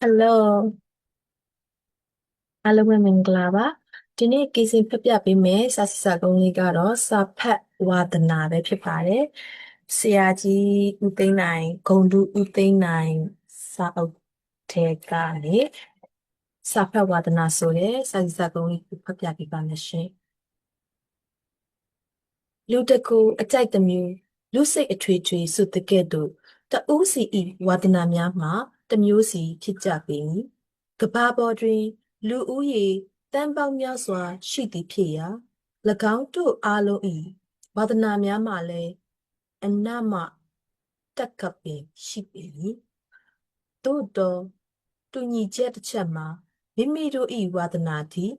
Hello အားလုံးပဲမင်္ဂလာပါဒီနေ့ကေစင်ဖတ်ပြပေးမယ်စာစစ်စာကုန်းလေးကတော့စာဖတ်ဝါသနာပဲဖြစ်ပါတယ်ဆရာကြီးဦးသိန်းနိုင်ဂုံတူဦးသိန်းနိုင်စာအုပ်ထဲကနေစာဖတ်ဝါသနာဆိုတဲ့စာစစ်စာကုန်းလေးကိုဖတ်ပြပေးပါမယ်ရှင်လူတကူအကြိုက်တစ်မျိုးလူစိတ်အထွေထွေစုတကဲ့သို့တဦးစီဤဝါသနာများမှာတစ်မျိုးစီဖြစ်ကြပေမည်ကဘာပေါ်တွင်လူဦးရေတန်းပေါင်းများစွာရှိသည်ဖြစ်ရာ၎င်းတို့အားလုံး၏ဝါသနာများမှာလည်းအနမတက်ကပ်ပင်ရှိပေမည်သို့တော့တူညီချက်တစ်ချက်မှာမိမိတို့၏ဝါသနာသည်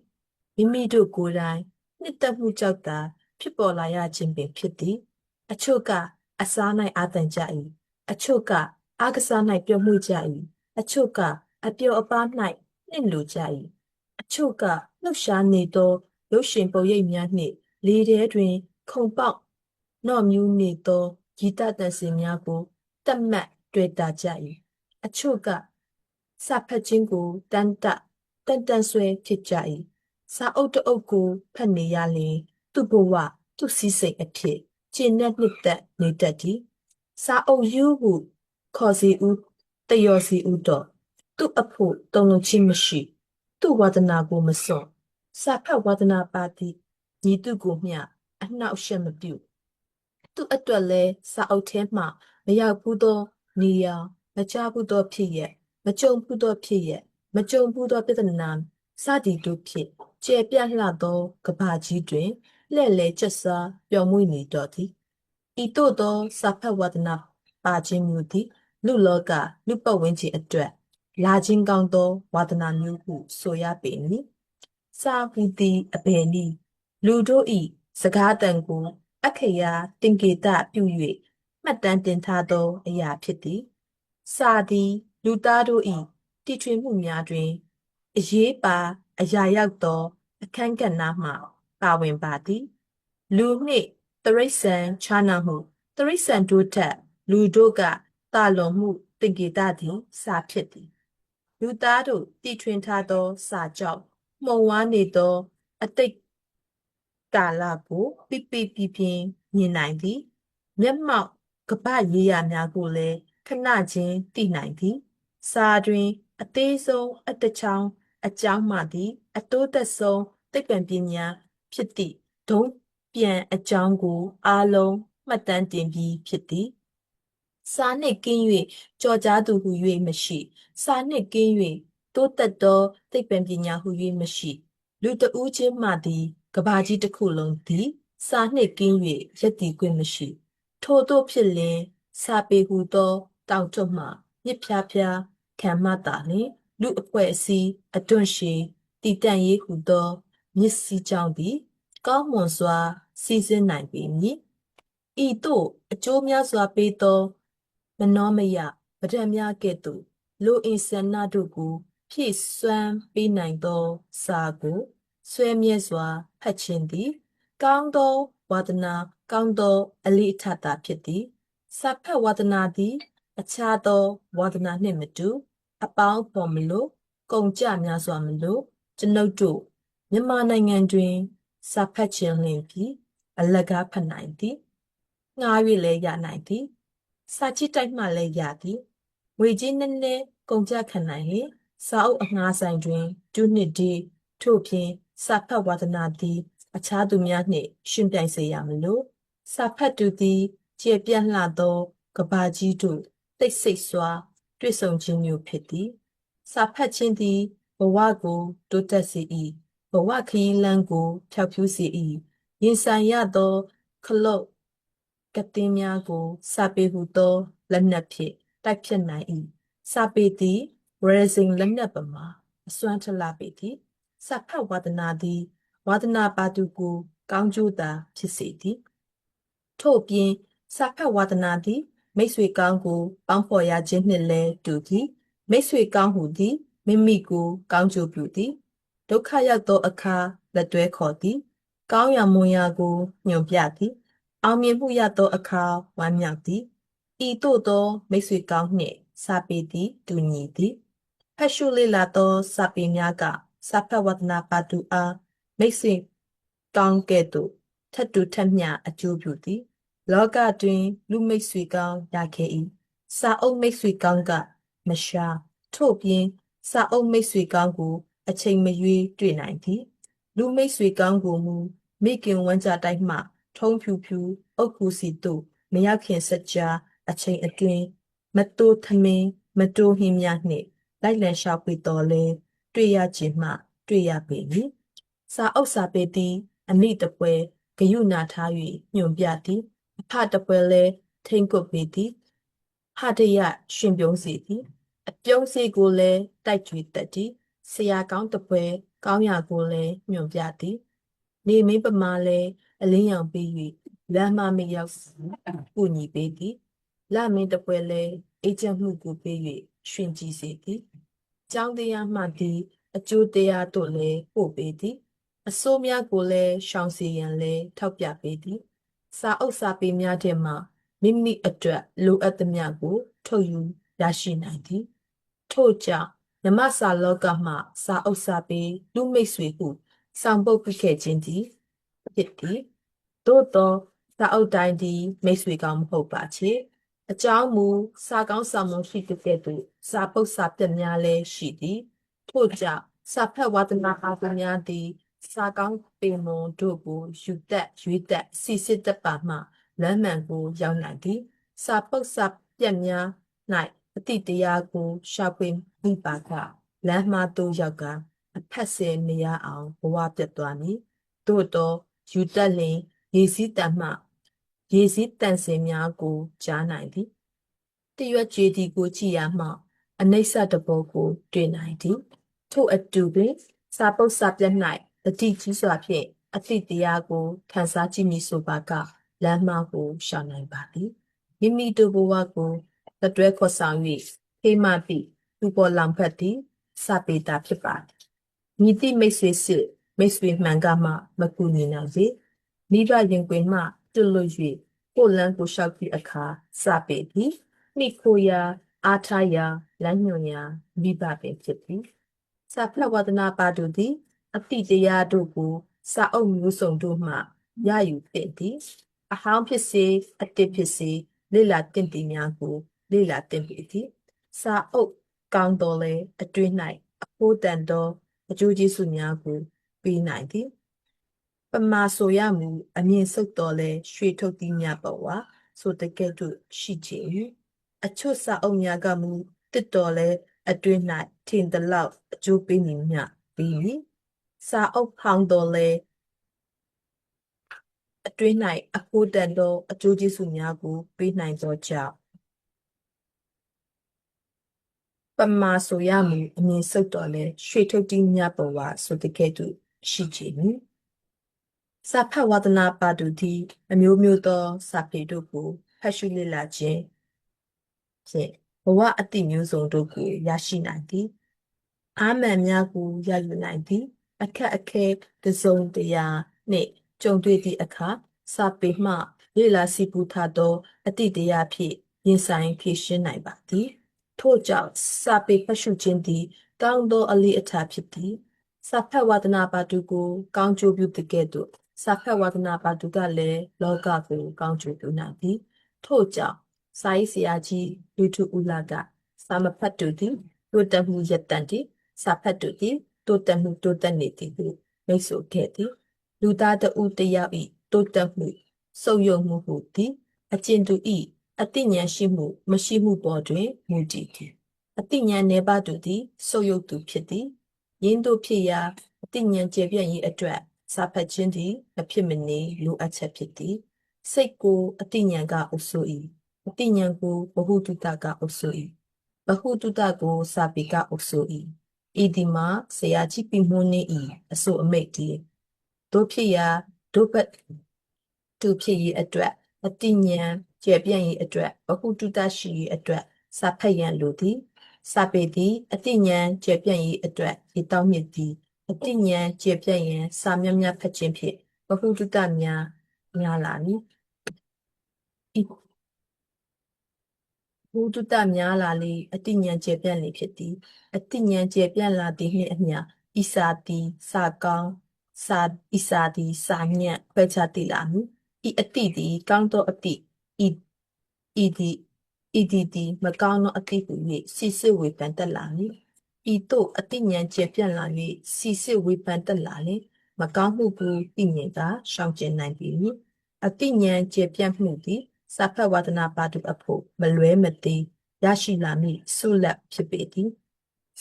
မိမိတို့ကိုယ်တိုင်နှစ်သက်မှုကြောင့်သာဖြစ်ပေါ်လာရခြင်းပင်ဖြစ်သည်အချို့ကအစား၌အာသန်ကြ၏အချို့ကအားကစား၌ပျော်မွေ့ကြ၏အချို့ကအပျော်အပါး၌နှင့်လိုကြ၏အချို့ကလှုပ်ရှားနေသောရုပ်ရှင်ပုံရိပ်များနှင့်လေထဲတွင်ခုန်ပေါက်နော့မြူးနေသောဂီတသံစင်များကိုတတ်မှတ်တွေ့တာကြ၏အချို့ကစာဖတ်ခြင်းကိုတန်ဆွဲဖြစ်ကြ၏စာအုပ်တစ်အုပ်ကိုဖတ်နေရလျင်သူ့ဘဝသူ့စည်းစိမ်အဖြစ်ကျင့်တဲ့နှစ်သက်နေတတ်သည်စာအုပ်ယူဟုခေါ်စီဦးတယောစီဦးတော့သူ့အဖို့တုံ့လုံချင်းမရှိသူ့ဝါဒနာကိုမစွန့်စာဖတ်ဝါဒနာပါသည်ညီသူကိုမျှအနှောက်အယှက်မပြုသူ့အတွက်လဲစာအုပ်ထဲမှမရောက်ဘူးသောနေရာမကြားဘူးသောဖြစ်ရက်မကြုံဘူးသောဖြစ်ရက်မကြုံဘူးသောပြဿနာစသည်တို့ဖြင့်ကျယ်ပြန့်လှသောကဘာကြီးတွင်လှဲ့လေကျက်စားပျော်မွေ့နေတော့သည်ဤသို့သောစာဖတ်ဝါဒနာပါခြင်းမျိုးသည်လူလောကလူပတ်ဝန်းကျင်အတွက်လာခြင်းကောင်းသောဝါဒနာမျိုးဟုဆိုရပေမည်စာဟူသည်အဘယ်နည်းလူတို့၏စကားတန်ကိုအခရာတင်ကေတပြု၍မှတ်တမ်းတင်ထားသောအရာဖြစ်သည်စာသည်လူသားတို့၏တည်ထွင်မှုများတွင်အရေးပါအရာရောက်သောအခန်းကဏ္ဍမှပါဝင်ပါသည်လူနှင့်တရိษံခြားနာမှုတရိษံတို့ထက်လူတို့ကတာလွန်မှုတင်ကေတသည်စာဖြစ်သည်လူသားတို့တည်ထွင်ထားသောစာကြောင့်မှုံဝါးနေသောအတိတ်ကာလကိုပြပြပြပြင်းမြင်နိုင်သည်မျက်မှောက်ကပ္ပရေးရာများကိုလည်းခဏချင်းသိနိုင်သည်စာတွင်အသေးဆုံးအတချောင်းအကြောင်းမှသည်အတိုးသက်ဆုံးသိပ္ပံပညာဖြစ်သည့်ဒုံပြန်အကြောင်းကိုအားလုံးမှတ်တမ်းတင်ပြီးဖြစ်သည်စာနှင့်ကင်း၍ကြော်ကြားသူဟူ၍မရှိစာနှင့်ကင်း၍တိုးတက်သောသိပ္ပံပညာဟူ၍မရှိလူတဦးချင်းမှသည်ကဘာကြီးတစ်ခုလုံးသည်စာနှင့်ကင်း၍ရက်တည်ခွင့်မရှိထို့သောဖြစ်လျင်စာပေဟူသောတောင်တွတ်မှမြစ်ဖျားဖျားခံမှသာလျှင်လူအဖွဲ့အစည်းအတွန့်ရှည်တည်တံ့ရေးဟူသောမြစ်စည်းကြောင်းသည်ကောင်းမွန်စွာစီးဆင်းနိုင်ပေမည်ဤသို့အကျိုးများစွာပေးသောမနောမယပဒံများကဲ့သို့လိုအင်ဆန္ဒတို့ကိုဖြည့်စွမ်းပေးနိုင်သောစာကိုဆွဲမြဲစွာဖတ်ခြင်းသည်ကောင်းသောဝါဒနာကောင်းသောအလေးအထသာဖြစ်သည်စာဖတ်ဝါဒနာသည်အခြားသောဝါဒနာနှင့်မတူအပေါင်းဖော်မလို့ကုန်ကြများစွာမလို့ကျွန်ုပ်တို့မြန်မာနိုင်ငံတွင်စာဖတ်ခြင်းလျင်ပြီးအလကားဖတ်နိုင်သည်ငှား၍လည်းရနိုင်သည်စာကြည့်တိုက်မှလည်းရသည်ငွေကြေးနည်းနည်းကုန်ကြခံနိုင်လျင်စာအုပ်အငှားဆိုင်တွင်ဒုနှစ်ဒီထို့ဖြင့်စာဖတ်ဝါဒနာသည်အခြားသူများနှင့်ရှင်ပြိုင်စေရမလို့စာဖတ်သူသည်ကျေပြန့်လှသောကဘာကြီးတို့တိတ်ဆိတ်စွာတွေ့ဆုံခြင်းမျိုးဖြစ်သည်စာဖတ်ခြင်းသည်ဘဝကိုတိုးတက်စေ၏ဘဝခရီးလမ်းကိုဖြောက်ဖြူးစေ၏ရင်ဆိုင်ရသောခလုတ်ကတင်းများကိုစာပေဟူသောလက်နက်ဖြင့်တိုက်ဖြတ်နိုင်၏စာပေသည်ရေဇင်လက်နက်ပမာအစွမ်းထလှပေသည်စာဖတ်ဝါဒနာသည်ဝါဒနာပါသူကိုကောင်းကျိုးသာဖြစ်စေသည်ထို့ပြင်စာဖတ်ဝါဒနာသည်မိတ်ဆွေကောင်းကိုပေါင်းဖော်ရခြင်းနှင့်လည်းတူသည်မိတ်ဆွေကောင်းဟူသည်မိမိကိုကောင်းကျိုးပြုသည်ဒုက္ခရောက်သောအခါလက်တွဲခေါ်သည်ကောင်းရာမွန်ရာကိုညွှန်ပြသည်အောင်မြင်မှုရသောအခါဝမ်းမြောက်သည်ဤသို့သောမိတ်ဆွေကောင်းနှင့်စာပေသည်တူညီသည် ဖတ်ရှုလေ့လာသောစာပေများကစာဖတ်ဝါဒနာပါသူအားမိတ်ဆွေကောင်းကဲ့သို့ထပ်တူထပ်မျှအကျိုးပြုသည်လောကတွင်လူမိတ်ဆွေကောင်းရခဲ့၏စာအုပ်မိတ်ဆွေကောင်းကမရှာထို့ပြင်စာအုပ်မိတ်ဆွေကောင်းကိုအချိန်မရွေးတွေ့နိုင်သည်လူမိတ်ဆွေကောင်းကိုမူမိခင်ဝမ်းကြတိုက်မှထုံးဖြူဖြူအုတ်ကူစီတို့မရောက်ခင်စကြာအချိန်အတွင်းမတိုးထမင်းမတိုးဟင်းများနှင့်လိုက်လံရှာဖွေတော်လဲတွေ့ရခြင်းမှတွေ့ရပေမည်စာအုပ်စာပေသည်အမိတပွဲဂယုဏထား၍ညွန်ပြသည်အဖတပွဲလဲထိန်ကုတ်ပေသည်ဟတရရှင်ပြုံးစီသည်အပြုံးစီကိုလည်းတိုက်ကြွေတတ်သည်ဆရာကောင်းတပွဲကောင်းရာကိုလည်းညွန်ပြသည်နေမင်းပမာလည်းအလင်းရောင်ပေး၍လမ်းမမရောက်ပူညီပေးသည်လမင်းတပွဲလည်းအေးချမ်းမှုကိုပေး၍ရှင်ကြည်စေသည်ကျောင်းတရားမှသည်အကျိုးတရားတို့လည်းပို့ပေးသည်အစိုးများကိုလည်းရှောင်စီရန်လည်းထောက်ပြပေးသည်စာအုပ်စာပေများထဲမှမိမိအတွက်လိုအပ်သမျှကိုထုတ်ယူရရှိနိုင်သည်ထို့ကြောင့်မြမစာလောကမှစာအုပ်စာပေလူမိတ်ဆွေဟုဆောင်ပုတ်ပြခဲ့ခြင်းသည်ဖြစ်သည်သို့သောစာအုပ်တိုင်းသည်မိတ်ဆွေကောင်းမဟုတ်ပါချေအကြောင်းမူစာကောင်းစာမွန်ရှိတဲ့ကဲ့သို့စာပုတ်စာပြက်များလည်းရှိသည်ထို့ကြောင့်စာဖတ်ဝါဒနာအားသူများသည်စာကောင်းပေမွန်တို့ကိုယူသက်ရွေးသက်စီစစ်တတ်ပါမှလမ်းမှန်ကိုရောက်နိုင်သည်စာပုတ်စာပြက်များ၌အတိတရားကိုရှာဖွေမိပါကလမ်းမှားသို့ရောက်ကအဖက်ဆယ်မရအောင်ဘဝပြတ်သွားမည်သို့တော့ယူသက်လျင်ရေစည်းတန်မှရေစည်းတန်စင်များကိုကြားနိုင်သည်တရွက်ကြွေဒီကိုကြည့်ရမှအနိစ္စတဘောကိုတွေ့နိုင်သည်ထို့အတူပင်စာပုတ်စာပြတ်၌တတိကြီးစွာဖြင့်အတိတရားကိုခန်းစားကြည့်မည်ဆိုပါကလမ်းမကိုရှောင်နိုင်ပါသည်မိမိတို့ဘဝကိုလက်တွဲခေါ်ဆောင်၍ဖေးမှပြီးသူပေါ်လောင်ဖက်သည်စာပေတာဖြစ်ပါသည်မိတိမိတ်ဆွေစစ်မိတ်ဆွေမှန်ကမှမကူညီနိုင်စေမိဘရင်ခွင်မှတွလွတ်၍ကိုလန်းကိုလျှောက်သည့်အခါစာပေသည်နှိခိုရာအားထားရာလမ်းညွှန်ရာမိဘပင်ဖြစ်သည်စာဖတ်ဝါဒနာပါတို့သည်အတိတရားတို့ကိုစာအုပ်မျိုးစုံတို့မှရယူသင့်သည်အဟောင်းဖြစ်စေအတစ်ဖြစ်စေလေ့လာသင့်သည်များကိုလေ့လာသင့်ပေသည်စာအုပ်ကောင်းတော်လဲအတွင်း၌အဖို့တန်သောအကျိုးကျေးဇူးများကိုပေးနိုင်သည်ပမာဆိုရမူအမြင့်ဆုတ်တော်လဲရွှေထုတ်သည်များပေါ်ဝါဆိုတကဲ့သို့ရှိခြင်း၍အချွတ်စာအုပ်များကမူတစ်တော်လဲအတွင်း၌ထင်သလောက်အကျိုးပေးမည်မျှပြီးမည်စာအုပ်ဟောင်းတော်လဲအတွင်း၌အဖို့တန်သောအကျိုးကျေးဇူးများကိုပေးနိုင်သောကြောင့်ပမာဆိုရမူအမြင်ဆုတ်တော်လဲရွှေထုတ်သည်များပေါ်ဝါဆိုတကဲ့သို့ရှိခြင်းမည်စာဖတ်ဝါဒနာပါသူသည်အမျိုးမျိုးသောစာပေတို့ကိုဖတ်ရှုလေ့လာခြင်းဖြင့်ဘဝအတ္တိမျိုးစုံတို့ကိုရရှိနိုင်သည်အာမှန်များကိုရယူနိုင်သည်အခက်အခဲတစ်စုံတရာနှင့်ကြုံတွေ့သည့်အခါစာပေမှလေ့လာစီပူထားသောအတ္တိတရားဖြင့်ရင်ဆိုင်ဖြေရှင်းနိုင်ပါသည်ထို့ကြောင့်စာပေဖတ်ရှုခြင်းသည်ကောင်းသောအလေးအထားဖြစ်သည်စာဖတ်ဝါဒနာပါသူကိုကောင်းကျိုးပြုသကဲ့သို့စာဖတ်ဝါဒနာပါသူကလည်းလောကကိုကောင်းကျိုးပြုနိုင်သည်ထို့ကြောင့်စာရေးဆရာကြီးလူထုဦးလာကစာမဖတ်သူသည်တိုးတက်မှုရတန်သည်စာဖတ်သူသည်တိုးတက်မှုတိုးတက်နေသည်ဟုမိတ်ဆိုခဲ့သည်လူသားတဦးတယောက်၏တိုးတက်မှုစုပ်ယုံမှုဟုသည်အကျဉ်သူ၏အသိဉာဏ်ရှိမှုမရှိမှုပေါ်တွင်မူတည်သည်အသိဉာဏ်နည်းပါးသူသည်စုပ်ယုပ်သူဖြစ်သည်ယင်းတို့ဖြစ်ရာအသိဉာဏ်ကျေပြန့်ရေးအတွက်စာဖတ်ခြင်းသည်မဖြစ်မနေလိုအပ်ချက်ဖြစ်သည်စိတ်ကိုအသိဉာဏ်ကအုပ်စိုး၏အသိဉာဏ်ကိုဗဟုသုတကအုပ်စိုး၏ဗဟုသုတကိုစာပေကအုပ်စိုး၏ဤဒီမှာဆရာကြီးပြမွန်းနေ၏အဆိုအမိတ်သည်တို့ဖြစ်ရာတို့ဘက်သူဖြစ်ရေးအတွက်အသိဉာဏ်ကျေပြန့်ရေးအတွက်ဗဟုသုတရှိရေးအတွက်စာဖတ်ရန်လိုသည်စာပေသည်အသိဉာဏ်ကျေပြန့်ရေးအတွက်ရေတောင်းမြစ်သည်အသိဉာဏ်ကျေပြန့်ရန်စာများများဖတ်ခြင်းဖြင့်ဗဟုသုတများလာမည်ဤ ဘုဒ္ဓတများလာလေအတိညာဉ်ကျေပြန့်လေဖြစ်သည်အတိညာဉ်ကျေပြန့်လာသည်နှင့်အမျှဤစာသည်စာကောင်းစာဤစာသည်စာညံ့ခွဲခြားသိလာမည်ဤအတိသည်ကောင်းသောအတိဤသည်မကောင်းသောအတိဟူ၍စီစစ်ဝေဖန်တတ်လာမည်ဤသို့အတိညာဉ်ကျေပြန့်လာ၍စီစစ်ဝေဖန်တတ်လာလျှင်မကောင်းမှုကိုသိမြင်သာရှောင်ကျဉ်နိုင်ပြီအတိညာဉ်ကျေပြန့်မှုသည်စာဖတ်ဝါဒနာပါတုအဖို့မလွဲမသေးရရှိလာမည့်ဆုလက်ဖြစ်ပေသည်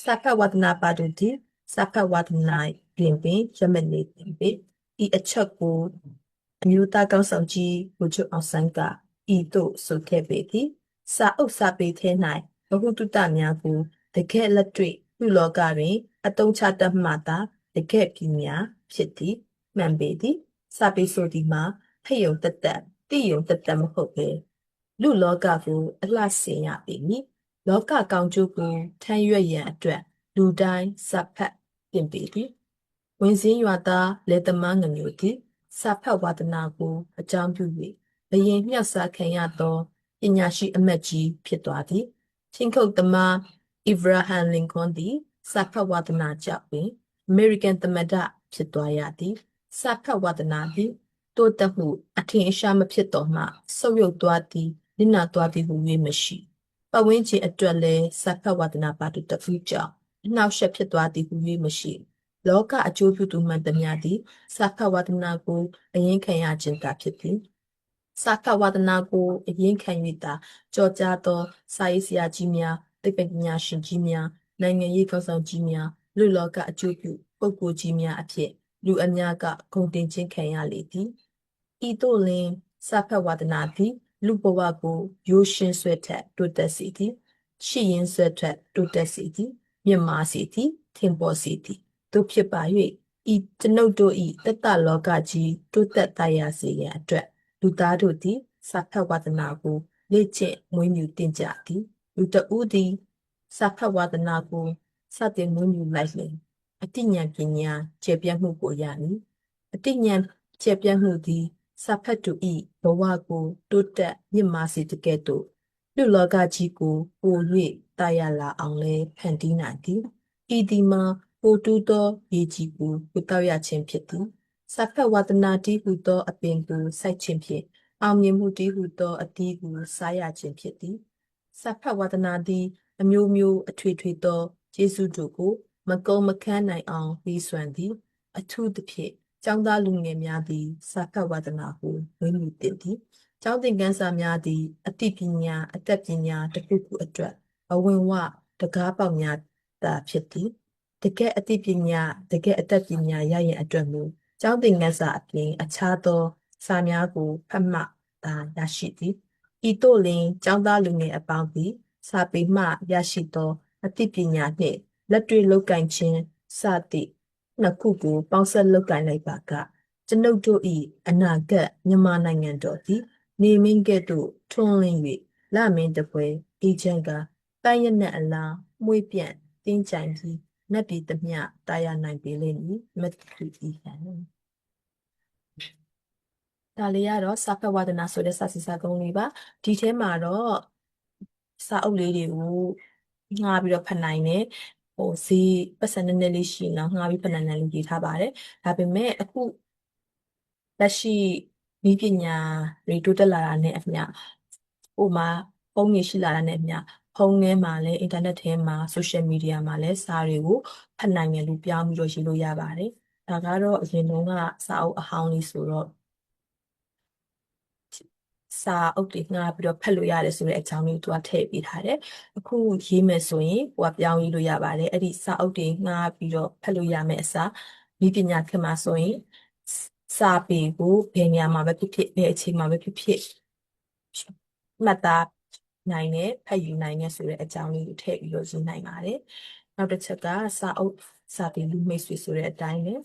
စာဖတ်ဝါဒနာပါတုသည်စာဖတ်ဝါဒနာတွင်ပင်ရမနေပေဤအချက်ကိုအမျိုးသားကောင်းဆောင်ကြီးဗိုလ်ချုပ်အောင်ဆန်းကဤသို့ဆိုခဲ့ပေသည်စာအုပ်စာပေထဲ၌ဘဟုတုတများကိုတကယ်လက်တွေ့လူလောကတွင်အတုံးချတတ်မှသာတကယ်ပညာဖြစ်သည်မှန်ပေသည်စာပေဆိုသည်မှာဖတ်ယုံတတ်သိယုံတတ်မဟုတ်ပဲလူလောကကိုအလှဆင်ရပေမည်လောကကောင်းကျိုးကိုထမ်းရွက်ရန်အတွက်လူတိုင်းစာဖတ်တင်ပေသည်ဝင်စင်းရွာသားလက်သမားငမျိုးသည်စာဖတ်ဝါဒနာကိုအကြောင်းပြု၍ဘယင်မြောက်စားခံရသောပညာရှိအမတ်ကြီးဖြစ်သွားသည်ချင်းခုတ်သမားအီဗရာဟမ်လင်ကွန်သည်စာဖတ်ဝါဒနာကြောင့်ပင်အမေရိကန်သမ္မတဖြစ်သွားရသည်စာဖတ်ဝါဒနာသည်တိုးတက်မှုအထင်အရှားမဖြစ်တော့မှဆုတ်ယုတ်သွားသည်နစ်နာသွားသည်ဟူ၍မရှိပတ်ဝန်းကျင်အတွက်လည်းစာဖတ်ဝါဒနာပါတုတခုကြောင့်အနှောက်အယှက်ဖြစ်သွားသည်ဟူ၍မရှိလောကအကျိုးပြုသူမှန်သမျှသည်စာဖတ်ဝါဒနာကိုအရင်ခံရခြင်းသာဖြစ်သည်စာဖတ်ဝါဒနာကိုအရင်ခံ၍သာကြော်ကြားသောစာရေးဆရာကြီးများသိပ္ပံပညာရှင်ကြီးများနိုင်ငံရေးခေါင်းဆောင်ကြီးများလူလောကအကျိုးပြုပုဂ္ဂိုလ်ကြီးများအဖြစ်လူအများကဂုဏ်တင်ခြင်းခံရလေသည်ဤသို့လင်စာဖတ်ဝါဒနာသည်လူဘဝကိုရိုးရှင်းဆွဲထက်တိုးတက်စေသည်ရှိရင်ဆွဲထက်တိုးတက်စေသည်မြင့်မားစေသည်ထင်ပေါ်စေသည်တို့ဖြစ်ပါ၍ဤကျွန်ုပ်တို့ဤတတလောကကြီးတိုးတက်သားရစေရန်အတွက်လူသားတို့သည်စာဖတ်ဝါဒနာကိုလေ့ကျင့်မွေးမြူတင်ကြသည်လူတဦးသည်စာဖတ်ဝါဒနာကိုစတင်မွေးမြူလိုက်လျှင်အတိညာပညာကျေပြန့်မှုကိုရမည်အတိညာကျေပြန့်မှုသည်စာဖတ်သူဤဘဝကိုတိုးတက်မြင့်မားစေတကဲ့သို့လူလောကကြီးကိုပို၍တာယာလာအောင်လဲဖန်တီးနိုင်သည်ဤဒီမှာပိုတူးသောရေကြီးကိုကိုတောက်ရခြင်းဖြစ်သည်စာဖတ်ဝါဒနာတည်းဟူသောအပင်ကိုစိုက်ခြင်းဖြင့်အောင်မြင်မှုတည်းဟူသောအသီးကိုစားရခြင်းဖြစ်သည်စာဖတ်ဝါဒနာသည်အမျိုးမျိုးအထွေထွေသောကျေးဇူးတို့ကိုမကုံမခန်းနိုင်အောင်ပြီးစွမ်းသည်အထူးသဖြင့်ကျောင်းသားလူငယ်များသည်စာဖတ်ဝါဒနာကိုဝေမြူတင်သည်ကျောင်းသင်ခန်းစာများသည်အသိပညာအတတ်ပညာတစ်ခုခုအတွက်အဝင်ဝတကားပေါက်များသာဖြစ်သည်တကယ်အသိပညာတကယ်အတတ်ပညာရရင်အတွက်မူကျောင်းသင်ခန်းစာအပြင်အခြားသောစာများကိုဖတ်မှသာရရှိသည်ဤသို့လင်ကျောင်းသားလူငယ်အပေါင်းသည်စာပေမှရရှိသောအသိပညာနှင့်လက်တွေ့လုပ်ကိုင်ခြင်းစသည့်နှစ်ခုကိုပေါင်းစပ်လုပ်ကိုင်လိုက်ပါကကျွန်ုပ်တို့၏အနာဂတ်မြန်မာနိုင်ငံတော်သည်နေမင်းကဲ့သို့ထွန်းလင်း၍လမင်းတပွဲအေးချမ်းကပန်းရနက်အလားမွေးပြန့်တင်းကြိုင်ပြီးနတ်ပြည်သမျှတာယာနိုင်ပေလိမ့်မည်မတူဤဟန်ဒါလေးကတော့စာဖတ်ဝါဒနာဆိုတဲ့စာစီစာကုန်းလေးပါဒီထဲမှာတော့စာအုပ်လေးတွေကိုငှားပြီးတော့ဖတ်နိုင်တယ်ဈေးပတ်စံနည်းနည်းလေးရှိရင်တော့ငှားပြီးဖတ်နိုင်တယ်လို့ရေးထားပါတယ်ဒါပေမဲ့အခုလက်ရှိနည်းပညာတွေတိုးတက်လာတာနဲ့အမျှဖုန်းကြီးရှိလာတာနဲ့အမျှဖုန်းထဲမှာလည်းအင်တာနက်ထဲမှာဆိုရှယ်မီဒီယာမှာလည်းစာတွေကိုဖတ်နိုင်တယ်လို့ပြောင်းပြီးတော့ရေးလို့ရပါတယ်ဒါကတော့အရင်တုန်းကစာအုပ်အဟောင်းလေးဆိုတော့စာအုပ်တွေငှားပြီးတော့ဖတ်လို့ရတယ်ဆိုတဲ့အကြောင်းလေးသူကထည့်ပေးထားတယ်အခုရေးမယ်ဆိုရင်ဟိုကပြောင်းရေးလို့ရပါတယ်အဲ့ဒီစာအုပ်တွေငှားပြီးတော့ဖတ်လို့ရမယ်အစားနည်းပညာခေတ်မှာဆိုရင်စာပေကိုဘယ်နေရာမှာပဲဖြစ်ဖြစ်ဘယ်အချိန်မှာပဲဖြစ်ဖြစ်မှတ်သားနိုင်တယ်ဖတ်ယူနိုင်တယ်ဆိုတဲ့အကြောင်းလေးကိုထည့်ပြီးတော့ရေးနိုင်ပါတယ်နောက်တစ်ချက်ကစာအုပ်စာပေလူမိတ်ဆွေဆိုတဲ့အတိုင်းနဲ့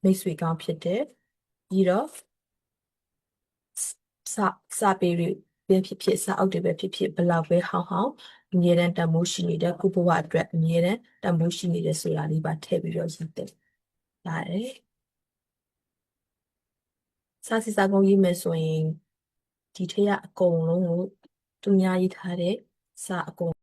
မိတ်ဆွေကောင်းဖြစ်တဲ့ပြီးတော့စာပေတွေပဲဖြစ်ဖြစ်စာအုပ်တွေပဲဖြစ်ဖြစ်ဘလောက်ပဲဟောင်းအမြဲတမ်းတန်ဖိုးရှိနေတဲ့ကိုဘဝအတွက်အမြဲတမ်းတန်ဖိုးရှိနေတဲ့ဆိုတာလေးပါထည့်ပြီးတော့ရေးတယ်ပါတယ်စာစီစာကုန်းရေးမယ်ဆိုရင်ဒီထက်အကုန်လုံးကို သူများရေးထားတဲ့စာအကုန်